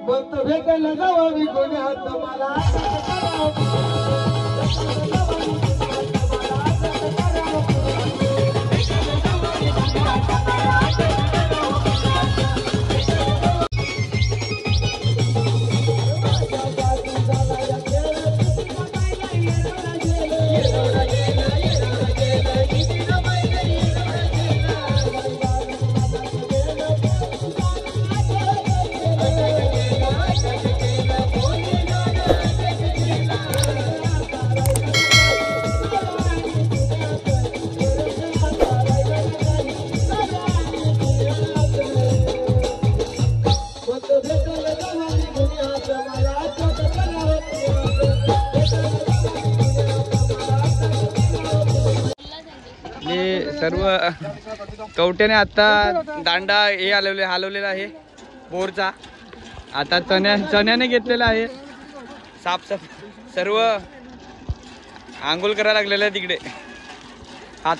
मत भेटायला जावा मी कोण्यात मला सर्व कवट्याने आता दांडा हे हलवलेला आहे बोरचा. आता चण्याने घेतलेला आहे. साफसफ सर्व आंघोळ करायला लागलेलं आहे तिकडे. हात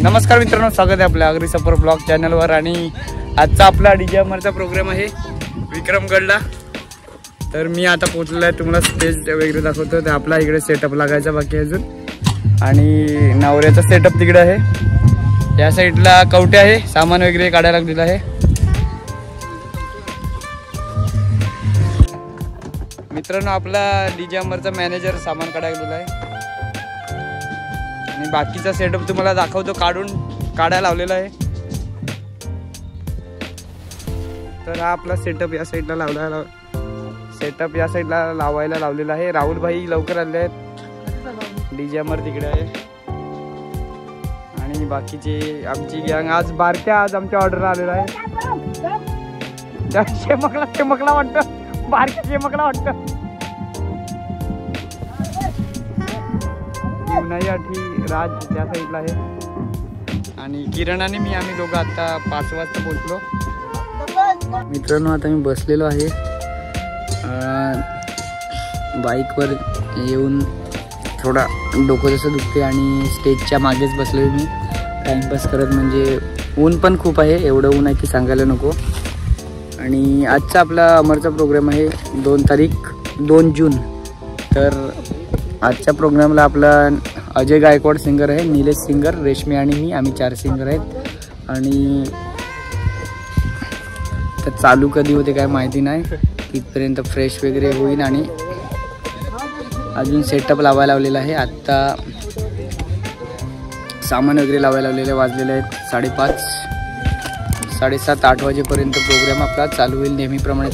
नमस्कार मित्रांनो, स्वागत आहे आपल्या आगरी सफर ब्लॉग चॅनलवर. आणि आजचा आपला डीजे अमरचा प्रोग्राम आहे विक्रमगडला. तर मी आता पोहोचलेलो आहे. तुम्हाला स्टेज वगैरे दाखवतो. तर आपला इकडे सेटअप लागायचा बाकी अजून. आणि नवऱ्याचा सेटअप तिकडे आहे. या साईडला कवटे आहे, सामान वगैरे काढायला लागलेलं आहे. मित्रांनो, आपला डीजे अमरचा मॅनेजर सामान काढायला गेलेला आहे. आणि बाकीचा सेटअप तुम्हाला दाखवतो, काढायला लावलेला आहे. तर हा आपला सेटअप या साईडला लावायला लावलेला आहे. राहुल भाई लवकर आले आहेत. डीजे अमर तिकडे आहे. आणि बाकीचे आमची गँग आज आमच्या ऑर्डर आलेला आहे. चमकला वाटतं, बारक्या चमकला वाटतं. नाही आठी राज त्या साईडला आहे. आणि किरण आणि आम्ही दोघं आता 5 वाजता पोहोचलो. मित्रांनो, आता मी बसलेलो आहे बाईकवर येऊन. थोडा डोकं जसं दुखते आणि स्टेजच्या मागेच बसलो मी टाइमपास करत. म्हणजे ऊन पण खूप आहे, एवढं ऊन आहे की सांगायला नको. आणि आजचा आपला अमरचा प्रोग्राम आहे 2 जून. तर आजच्या प्रोग्रामला आपला अजय गायकवाड सिंगर आहे, निलेश सिंगर, रेशमी आणि मी, आम्ही 4 सिंगर आहेत. आणि तर चालू कधी होते काय माहिती नाही. तिथपर्यंत फ्रेश वगैरे होईल. आणि अजून सेटअप लावायला लावलेला आहे. आत्ता सामान वगैरे लावायला लावलेले वाजलेले आहेत 5:30, 7:30, 8 वाजेपर्यंत प्रोग्राम आपला चालू होईल. नेहमीप्रमाणे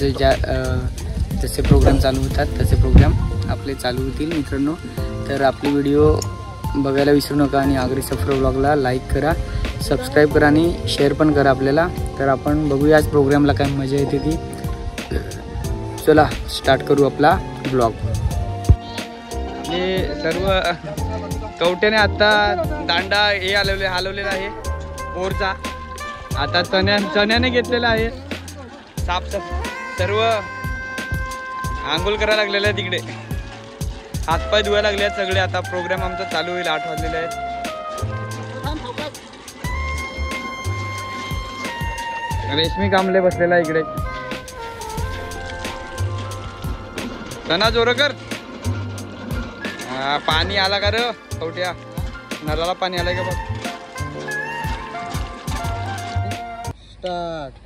जसे प्रोग्राम चालू होतात तसे प्रोग्राम आपले चालू होतील मित्रांनो. तर आपली व्हिडिओ बघायला विसरू नका. आणि आगरी सफर ब्लॉगला लाईक करा, सबस्क्राईब करा आणि शेअर पण करा आपल्याला. तर आपण बघूया आज प्रोग्रामला काय मजा येते ती. चला स्टार्ट करू आपला ब्लॉग. हे सर्व कवट्याने आता दांडा हे हलवलेला आहे बोरचा. आता चण्याने घेतलेला आहे. साफसफ सर्व आंघोळ करायला लागलेलं आहे तिकडे. हातपाय धुवायला लागले आहेत सगळे. आता प्रोग्राम आमचा चालू होईल. 8 वाजलेले आहेत. रेशमी कांबळे बसलेला इकडे. सना जोरकर, पाणी आला का रे कवट्या? नळाला पाणी आलंय का बघ. स्टार्ट.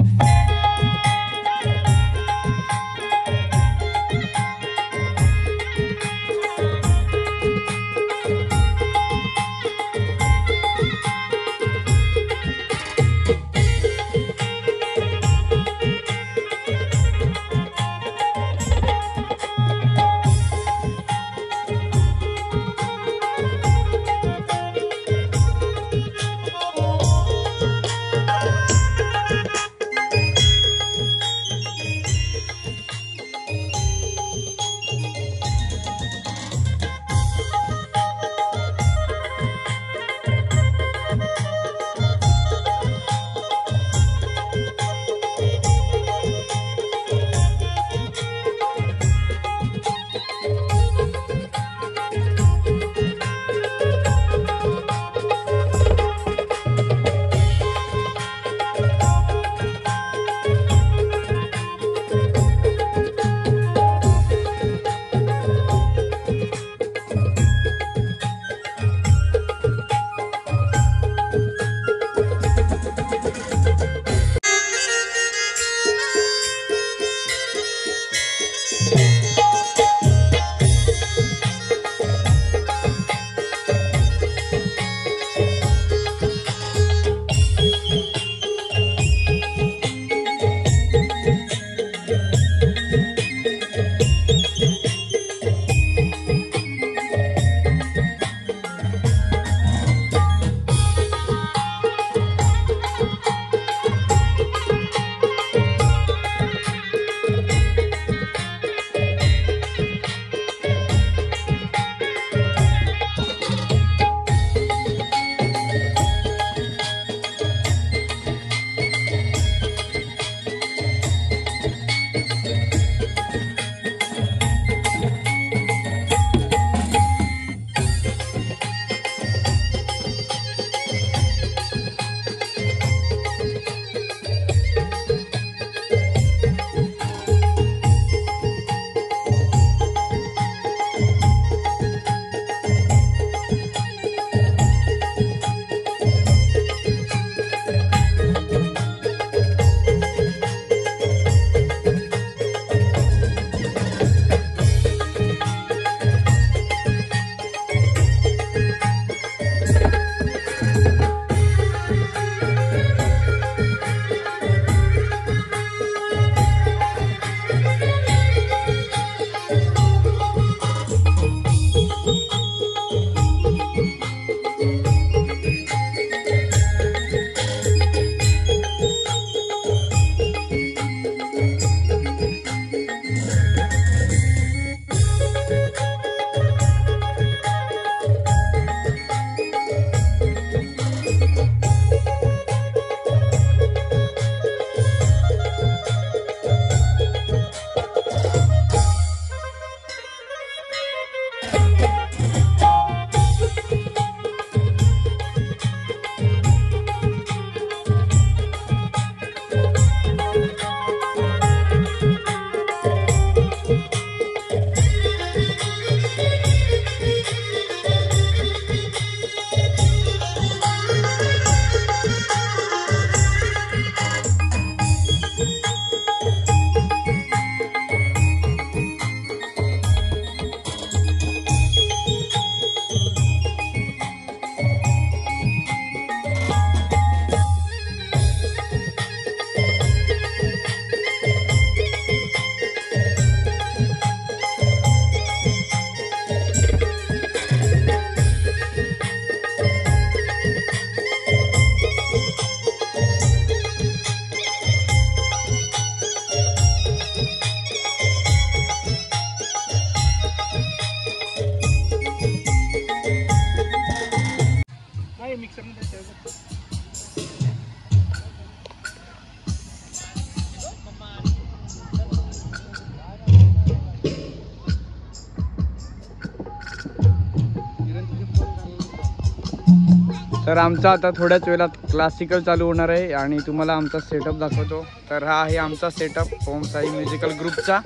तर आमचा आता थोड्याच वेळात क्लासिकल चालू होणार आहे आणि तुम्हाला आमचा सेटअप दाखवतो। तर हा आहे आमचा सेटअप ओम साई म्युझिकल ग्रुपचा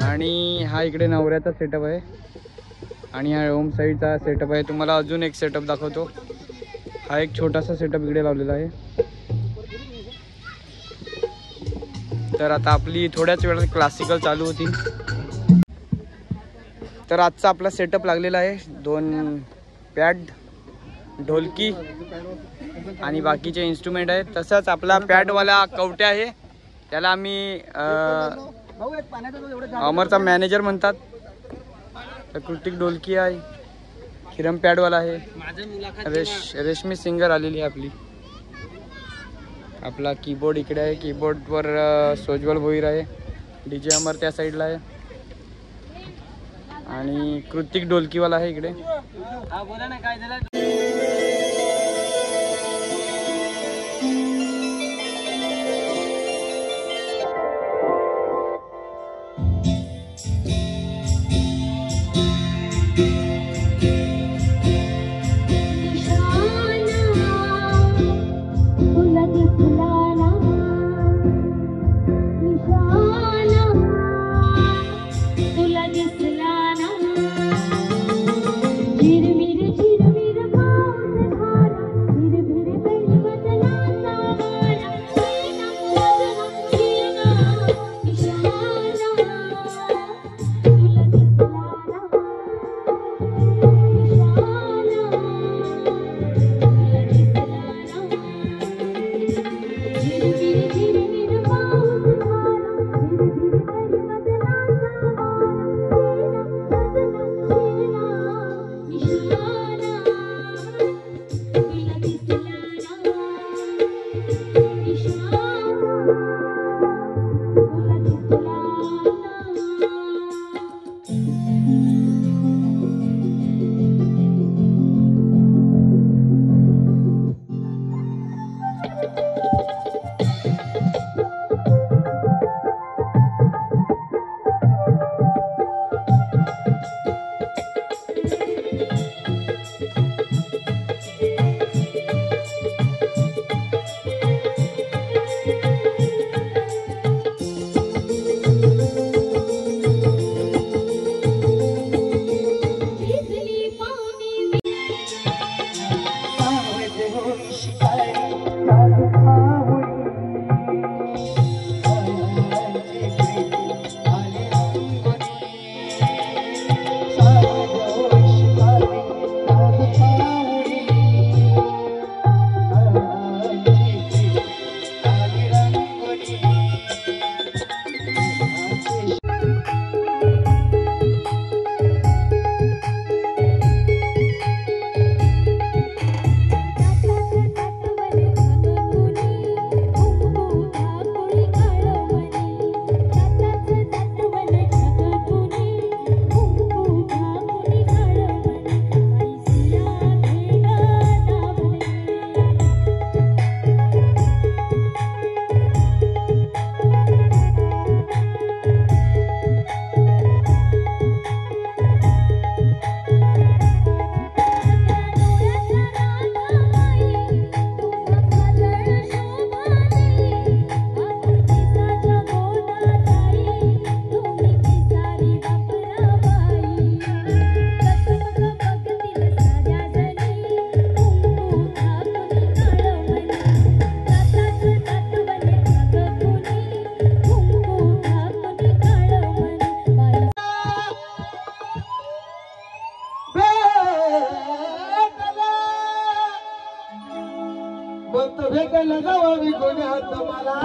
आणि हा इकडे नवऱ्याचा सेटअप आहे। आणि हा होम साईडचा सेटअप आहे. तुम्हाला अजून एक सेटअप दाखवतो. हा एक छोटासा सेटअप इकडे लावलेला आहे. तर आता आपली थोड्याच वेळात क्लासिकल चालू होती. तर आजचा आपला सेटअप लागलेला आहे. 2 पॅड, ढोलकी आणि बाकीचे इन्स्ट्रुमेंट आहेत. तसंच आपला पॅडवाला कवट्या आहे, त्याला आम्ही अमरचा मॅनेजर म्हणतात. तर कृतिक ढोलकी आहे, किरम पॅडवाला आहे, रेशमी सिंगर आलेली आहे आपली. आपला कीबोर्ड इकडे आहे, कीबोर्डवर सोज्वल भोईर आहे, DJ अमर त्या साईडला आहे आणि कृतिक ढोलकीवाला आहे इकडे. बोला ना काय झालं. भेटायला जावा मी कोणी मला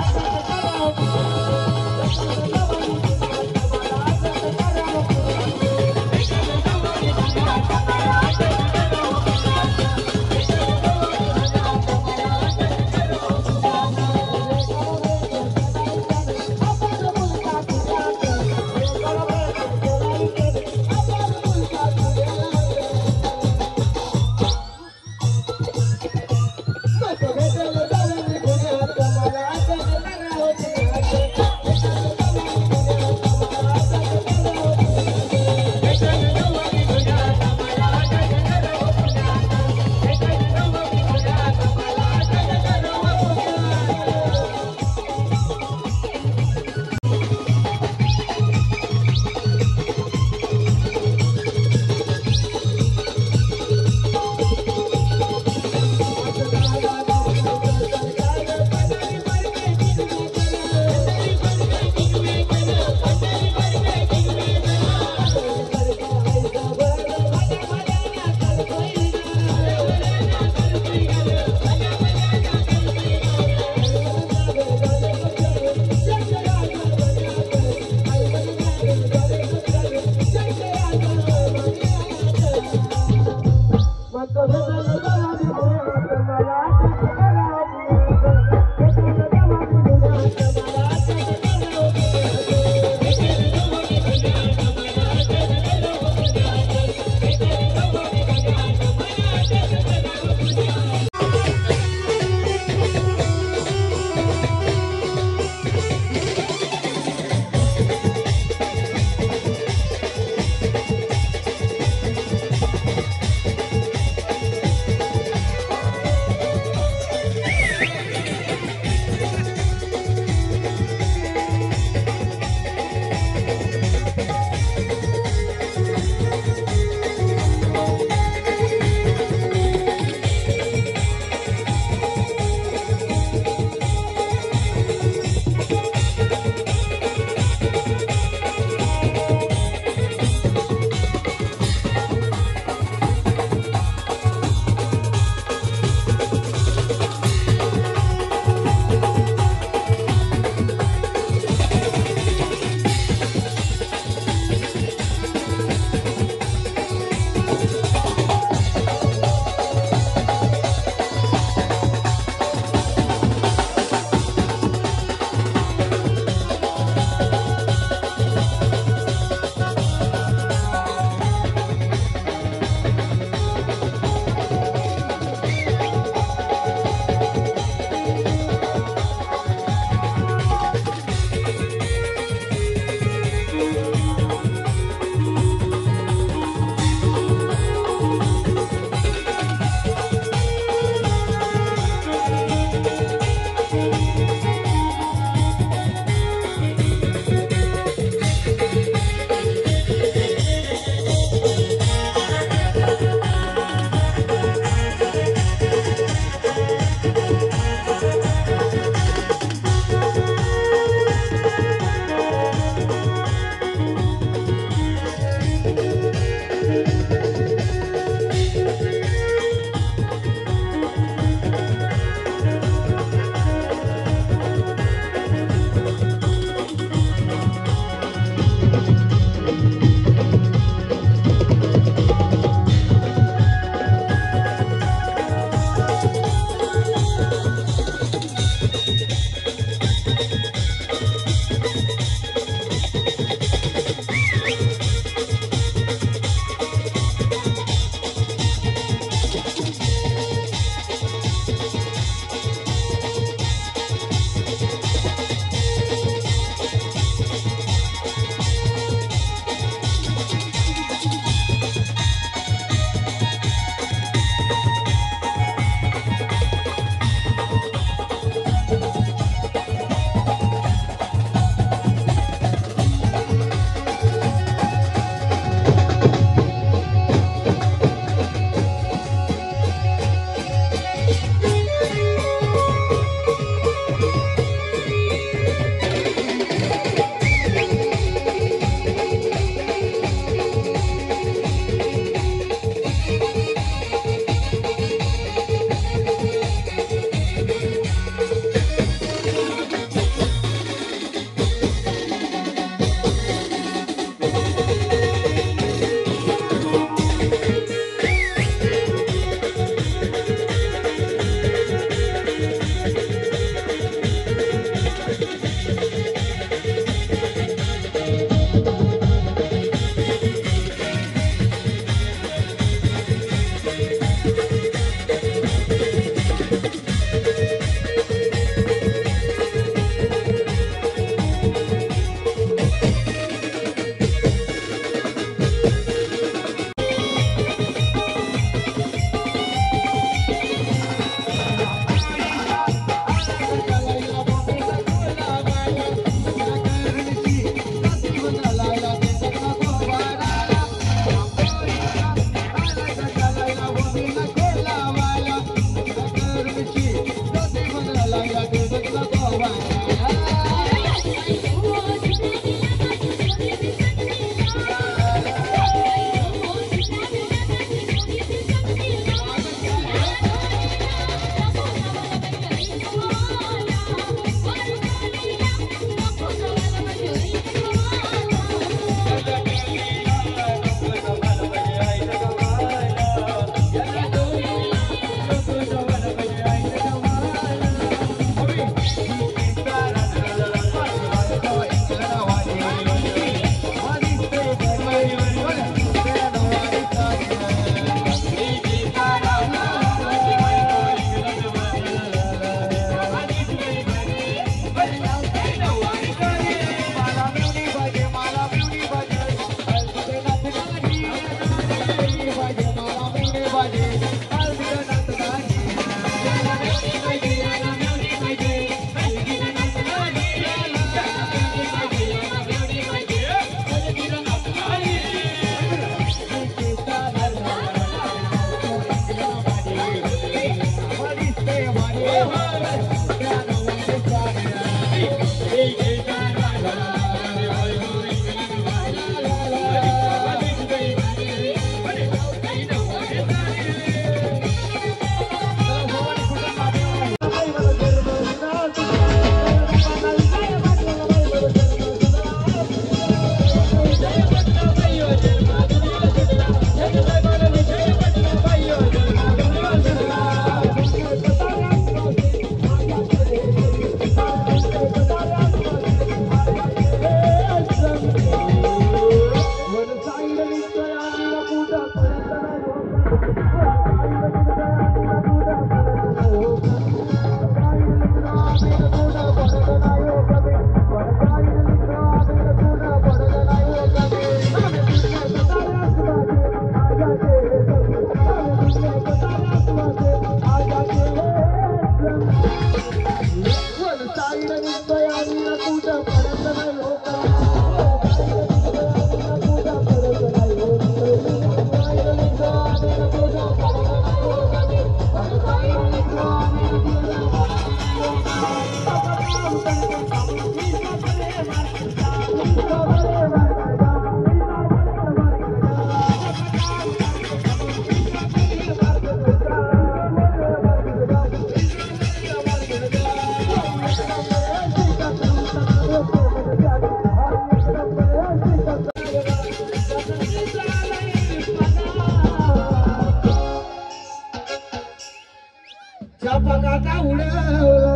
चपकाचा उडवला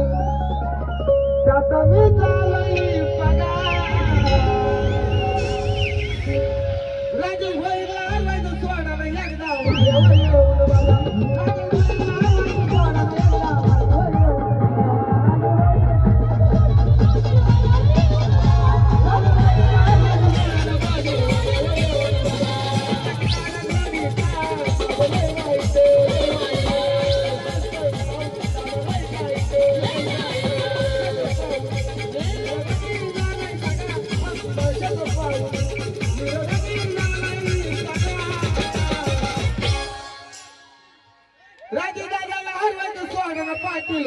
त्यात मी चालई पगार राजू होईला राजू सोडा एकदा राजू दादाला हरवायचं सोडा पाटील